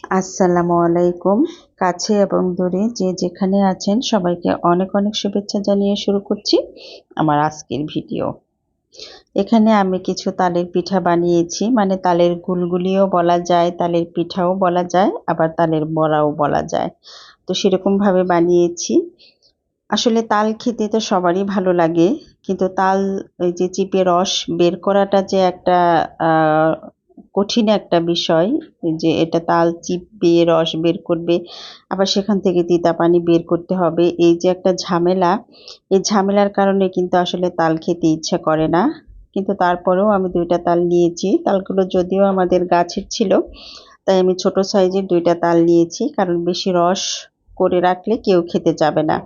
আসসালামু আলাইকুম। কাছে এবং দূরে যে যেখানে আছেন সবাইকে অনেক অনেক শুভেচ্ছা জানিয়ে শুরু করছি আমার আজকের ভিডিও। এখানে আমি কিছু তালের পিঠা বানিয়েছি, মানে তালের গুলগুলিও বলা যায়, তালের পিঠাও বলা যায়, আবার তালের বড়াও বলা যায়। তো সেরকমভাবে বানিয়েছি। আসলে তাল খেতে তো সবারই ভালো লাগে, কিন্তু তাল ওই যে চিপে রস বের করাটা যে একটা কঠিন একটা বিষয়, যে এটা তাল চিপবে রস বের করবে, আবার সেখান থেকে তিতা পানি বের করতে হবে, এই যে একটা ঝামেলা, এই ঝামেলার কারণে কিন্তু আসলে তাল খেতে ইচ্ছা করে না। কিন্তু তারপরেও আমি 2টা তাল নিয়েছি। তালগুলো যদিও আমাদের গাছের ছিল, তাই আমি ছোট সাইজের 2টা তাল নিয়েছি, কারণ বেশি রস করে রাখলে কেউ খেতে যাবে না।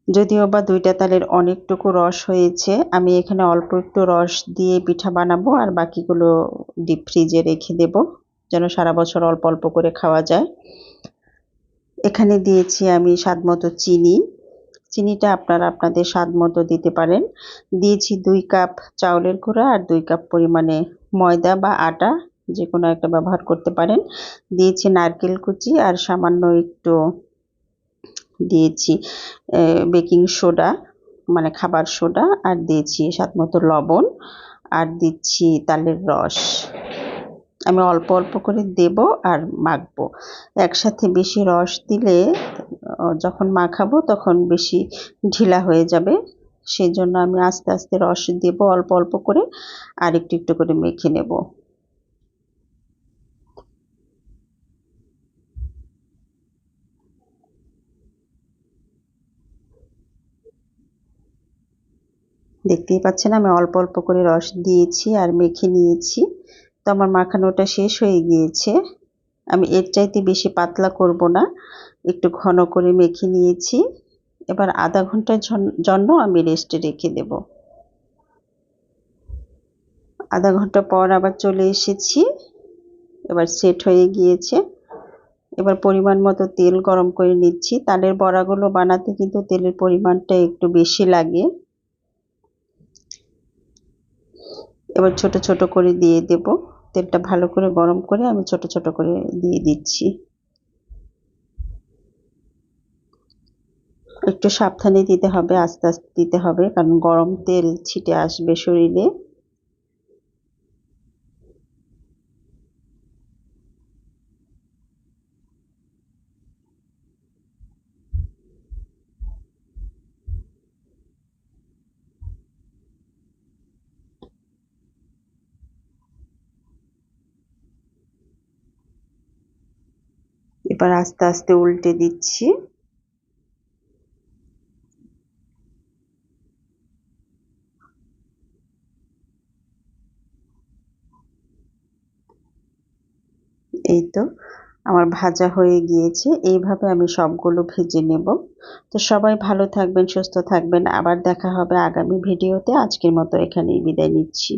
যদিও বা 2টা তালের অনেকটুকু রস হয়েছে, আমি এখানে অল্প একটু রস দিয়ে পিঠা বানাবো আর বাকিগুলো ডিপ ফ্রিজে রেখে দেব, যেন সারা বছর অল্প অল্প করে খাওয়া যায়। এখানে দিয়েছি আমি স্বাদ মতো চিনি। চিনিটা আপনারা আপনাদের স্বাদ মতো দিতে পারেন। দিয়েছি 2 কাপ চাউলের গুঁড়া আর 2 কাপ পরিমাণে ময়দা বা আটা, যে কোনো একটা ব্যবহার করতে পারেন। দিয়েছি নারকেল কুচি আর সামান্য একটু দিয়েছি বেকিং সোডা, মানে খাবার সোডা, আর দিয়েছি স্বাদমতো লবণ, আর দিচ্ছি তালের রস। আমি অল্প অল্প করে দেব আর মাখবো। একসাথে বেশি রস দিলে যখন মাখাবো তখন বেশি ঢিলা হয়ে যাবে, সেই জন্য আমি আস্তে আস্তে রস দেব অল্প অল্প করে, আর একটু একটু করে মেখে নেব। দেখতেই পাচ্ছেন আমি অল্প অল্প করে রস দিয়েছি আর মেখে নিয়েছি। তো আমার মাখানোটা শেষ হয়ে গিয়েছে। আমি এর চাইতে বেশি পাতলা করব না, একটু ঘন করে মেখে নিয়েছি। এবার আধা ঘন্টার জন্য আমি রেস্টে রেখে দেব। আধা ঘন্টা পর আবার চলে এসেছি, এবার সেট হয়ে গিয়েছে। এবার পরিমাণ মতো তেল গরম করে নিচ্ছি। তালের বড়াগুলো বানাতে কিন্তু তেলের পরিমাণটা একটু বেশি লাগে। এবার ছোট ছোট করে দিয়ে দেব। তেলটা ভালো করে গরম করে আমি ছোট ছোট করে দিয়ে দিচ্ছি। একটু সাবধানে দিতে হবে, আস্তে আস্তে দিতে হবে, কারণ গরম তেল ছিটে আসবে শরীরে। এবার আস্তে আস্তে উল্টে দিচ্ছি। এই তো আমার ভাজা হয়ে গিয়েছে। এইভাবে আমি সবগুলো ভেজে নেব। তো সবাই ভালো থাকবেন, সুস্থ থাকবেন। আবার দেখা হবে আগামী ভিডিওতে। আজকের মতো এখানেই বিদায় নিচ্ছি।